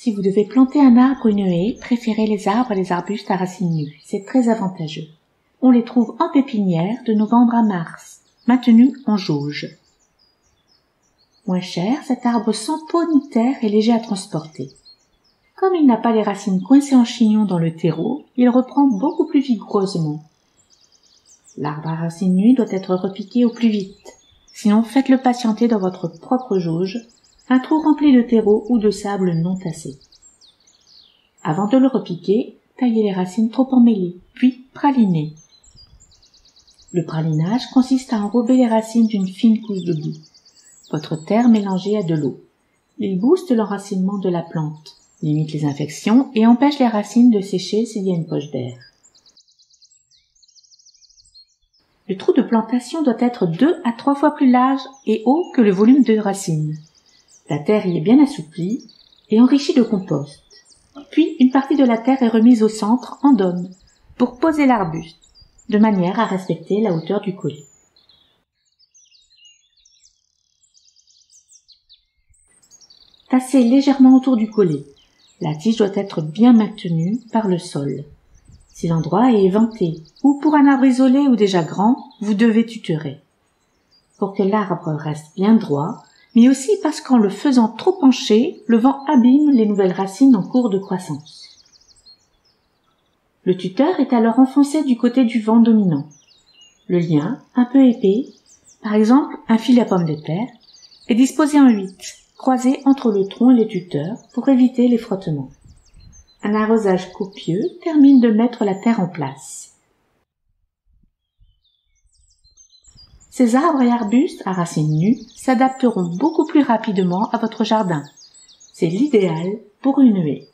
Si vous devez planter un arbre ou une haie, préférez les arbres et les arbustes à racines nues. C'est très avantageux. On les trouve en pépinière de novembre à mars, maintenus en jauge. Moins cher, cet arbre sans peau ni terre est léger à transporter. Comme il n'a pas les racines coincées en chignon dans le terreau, il reprend beaucoup plus vigoureusement. L'arbre à racines nues doit être repiqué au plus vite. Sinon, faites-le patienter dans votre propre jauge, un trou rempli de terreau ou de sable non tassé. Avant de le repiquer, taillez les racines trop emmêlées, puis pralinez. Le pralinage consiste à enrober les racines d'une fine couche de boue. Votre terre mélangée à de l'eau. Il booste l'enracinement de la plante, limite les infections et empêche les racines de sécher s'il y a une poche d'air. Le trou de plantation doit être 2 à 3 fois plus large et haut que le volume de racines. La terre y est bien assouplie et enrichie de compost. Puis, une partie de la terre est remise au centre en dôme pour poser l'arbuste, de manière à respecter la hauteur du collet. Tassez légèrement autour du collet. La tige doit être bien maintenue par le sol. Si l'endroit est éventé, ou pour un arbre isolé ou déjà grand, vous devez tutorer. Pour que l'arbre reste bien droit, mais aussi parce qu'en le faisant trop pencher, le vent abîme les nouvelles racines en cours de croissance. Le tuteur est alors enfoncé du côté du vent dominant. Le lien, un peu épais, par exemple un fil à pomme de terre, est disposé en 8, croisé entre le tronc et le tuteur pour éviter les frottements. Un arrosage copieux termine de mettre la terre en place. Ces arbres et arbustes à racines nues s'adapteront beaucoup plus rapidement à votre jardin. C'est l'idéal pour une haie.